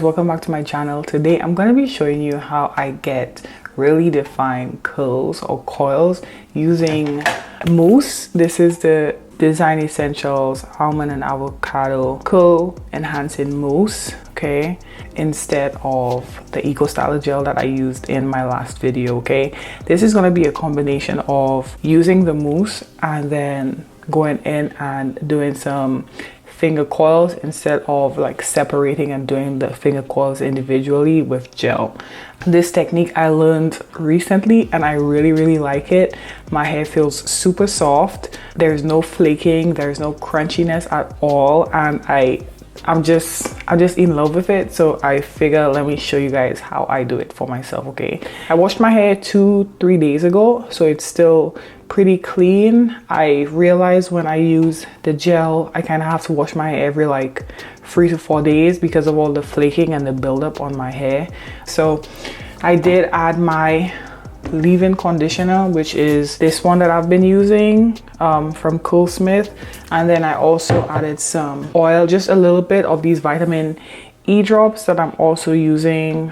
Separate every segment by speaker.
Speaker 1: Welcome back to my channel. Today I'm going to be showing you how I get really defined curls or coils using mousse. This is the Design Essentials Almond and Avocado Curl Enhancing Mousse, okay, instead of the Eco Styler gel that I used in my last video. Okay, this is going to be a combination of using the mousse and then going in and doing some finger coils instead of like separating and doing the finger coils individually with gel. This technique I learned recently and I really like it. My hair feels super soft. There's no flaking, there's no crunchiness at all, and I'm just in love with it. So I figure let me show you guys how I do it for myself. Okay, I washed my hair 2-3 days ago, so it's still pretty clean. I realized when I use the gel I kind of have to wash my hair every like 3 to 4 days because of all the flaking and the buildup on my hair. So I did add my leave-in conditioner, which is this one that I've been using from Curlsmith, and then I also added some oil, just a little bit of these vitamin E drops that I'm also using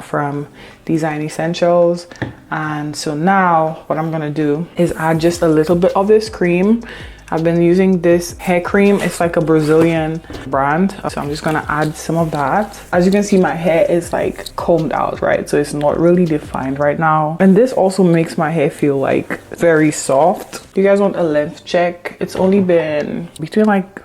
Speaker 1: from Design Essentials. And so now what I'm gonna do is add just a little bit of this cream. I've been using this hair cream. It's like a Brazilian brand. So I'm just gonna add some of that. As you can see, my hair is like combed out, right? So it's not really defined right now. And this also makes my hair feel like very soft. You guys want a length check? It's only been between like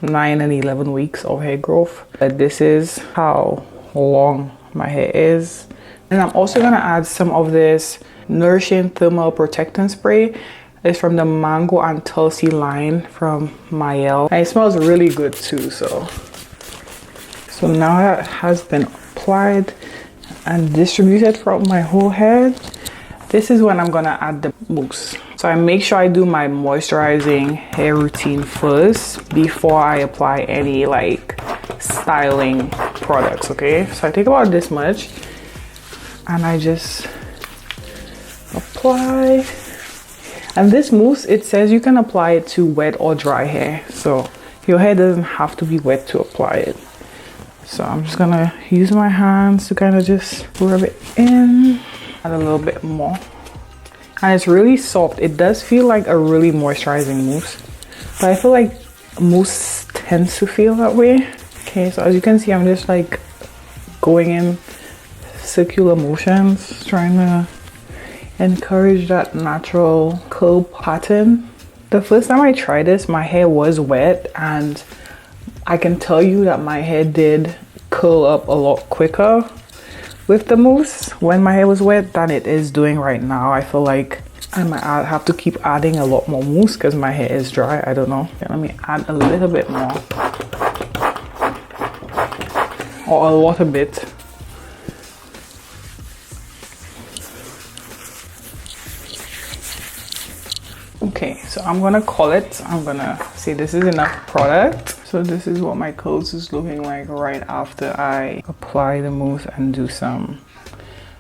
Speaker 1: 9 and 11 weeks of hair growth. But this is how long my hair is. And I'm also gonna add some of this Nourishing Thermal Protectant Spray. It's from the Mango and Tulsi line from Mielle. And it smells really good too. So now that has been applied and distributed throughout my whole head, this is when I'm gonna add the mousse. So I make sure I do my moisturizing hair routine first before I apply any like styling products, okay? So I take about this much and I just apply. And this mousse, it says you can apply it to wet or dry hair. So your hair doesn't have to be wet to apply it. So I'm just gonna use my hands to kind of just rub it in. Add a little bit more. And it's really soft. It does feel like a really moisturizing mousse. But I feel like mousse tends to feel that way. Okay, so as you can see, I'm just like going in circular motions, trying to encourage that natural curl pattern. The first time I tried this, my hair was wet, and I can tell you that my hair did curl up a lot quicker with the mousse when my hair was wet than it is doing right now. I feel like I might have to keep adding a lot more mousse because my hair is dry. I don't know. Okay, let me add a little bit more, or a lot of bit. Okay, so I'm gonna call it. I'm gonna say this is enough product. So this is what my curls is looking like right after I apply the mousse and do some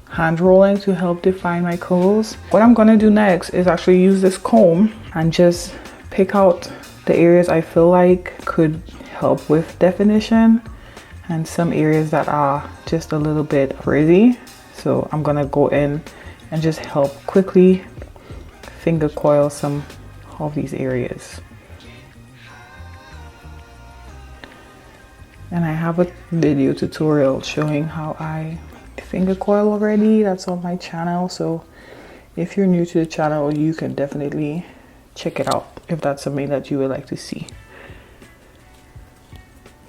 Speaker 1: hand rolling to help define my curls. What I'm gonna do next is actually use this comb and just pick out the areas I feel like could help with definition and some areas that are just a little bit frizzy. So I'm gonna go in and just help quickly finger coil some of these areas. And I have a video tutorial showing how I finger coil already. That's on my channel. So if you're new to the channel, you can definitely check it out if that's something that you would like to see.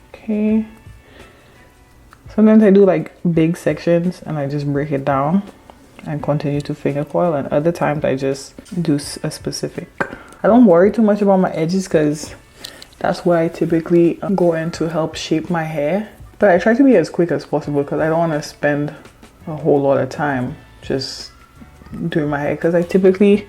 Speaker 1: Okay. Sometimes I do like big sections and I just break it down and continue to finger coil, and other times I just do a specific. I don't worry too much about my edges because that's where I typically go in to help shape my hair. But I try to be as quick as possible because I don't want to spend a whole lot of time just doing my hair, because I typically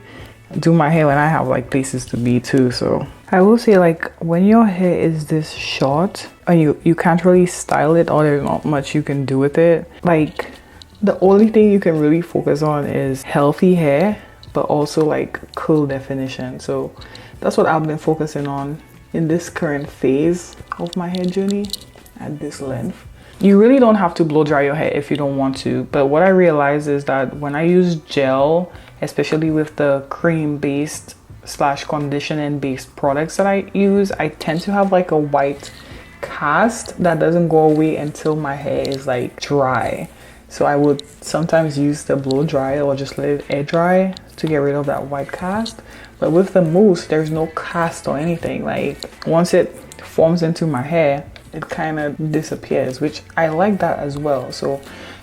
Speaker 1: do my hair when I have like places to be too. So I will say, like, when your hair is this short and you can't really style it, or there's not much you can do with it, like the only thing you can really focus on is healthy hair, but also like curl definition. So that's what I've been focusing on in this current phase of my hair journey at this length. You really don't have to blow dry your hair if you don't want to, but what I realized is that when I use gel, especially with the cream based / conditioning based products that I use, I tend to have like a white cast that doesn't go away until my hair is like dry. So I would sometimes use the blow dry or just let it air dry to get rid of that white cast. But with the mousse, there's no cast or anything. Like once it forms into my hair, it kind of disappears, which I like that as well. So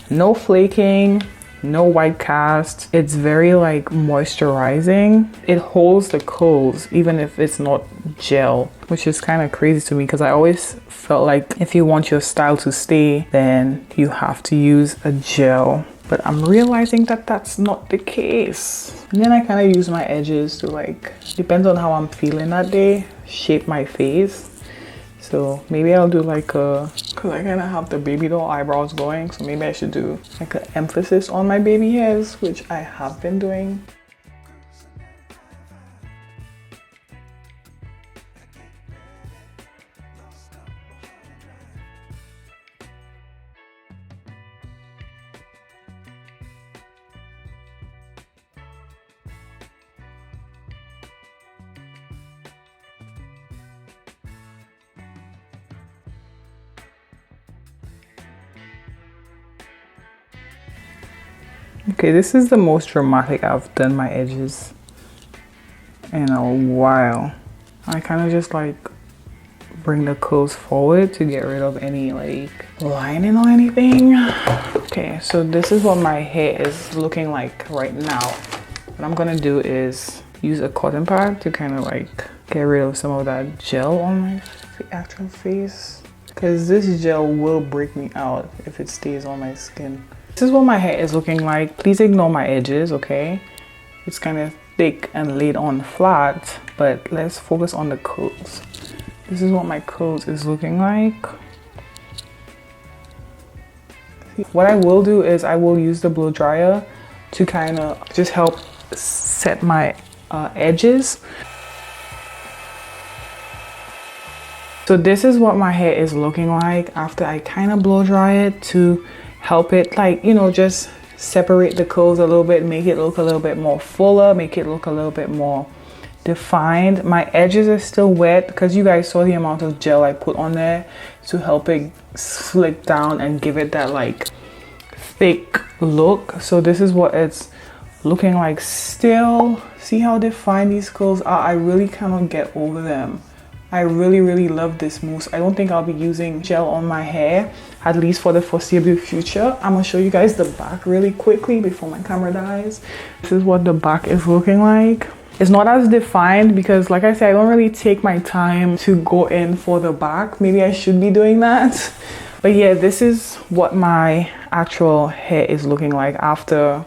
Speaker 1: no flaking, no white cast. It's very like moisturizing. It holds the curls even if it's not gel, which is kind of crazy to me because I always felt like if you want your style to stay, then you have to use a gel. But I'm realizing that that's not the case. And then I kind of use my edges to, like, depends on how I'm feeling that day, shape my face. So maybe I'll do like a, because I kind of have the baby doll eyebrows going, so maybe I should do like an emphasis on my baby hairs, which I have been doing. Okay, this is the most dramatic I've done my edges in a while. I kind of just like bring the curls forward to get rid of any like lining or anything. Okay, so this is what my hair is looking like right now. What I'm gonna do is use a cotton pad to kind of like get rid of some of that gel on my actual face, because this gel will break me out if it stays on my skin. This is what my hair is looking like. Please ignore my edges, okay? It's kind of thick and laid on flat, but let's focus on the curls. This is what my curls is looking like. What I will do is I will use the blow dryer to kind of just help set my edges. So this is what my hair is looking like after I kind of blow dry it to help it, like, you know, just separate the curls a little bit, make it look a little bit more fuller, make it look a little bit more defined. My edges are still wet because you guys saw the amount of gel I put on there to help it slick down and give it that like thick look. So this is what it's looking like still. See how defined these curls are? I really cannot get over them. I really love this mousse. I don't think I'll be using gel on my hair, at least for the foreseeable future. I'm gonna show you guys the back really quickly before my camera dies. This is what the back is looking like. It's not as defined because, like I said, I don't really take my time to go in for the back. Maybe I should be doing that. But yeah, this is what my actual hair is looking like after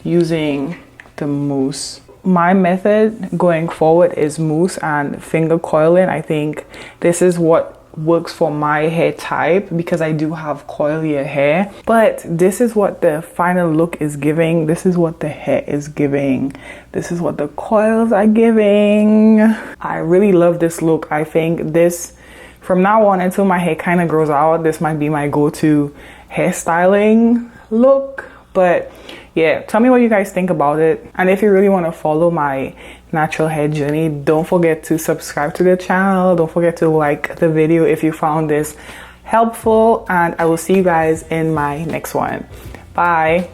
Speaker 1: using the mousse. My method going forward is mousse and finger coiling. I think this is what works for my hair type because I do have coilier hair. But this is what the final look is giving. This is what the hair is giving. This is what the coils are giving. I really love this look. I think this, from now on until my hair kind of grows out, this might be my go-to hairstyling look. But yeah, tell me what you guys think about it. And if you really want to follow my natural hair journey, don't forget to subscribe to the channel. Don't forget to like the video if you found this helpful. And I will see you guys in my next one. Bye.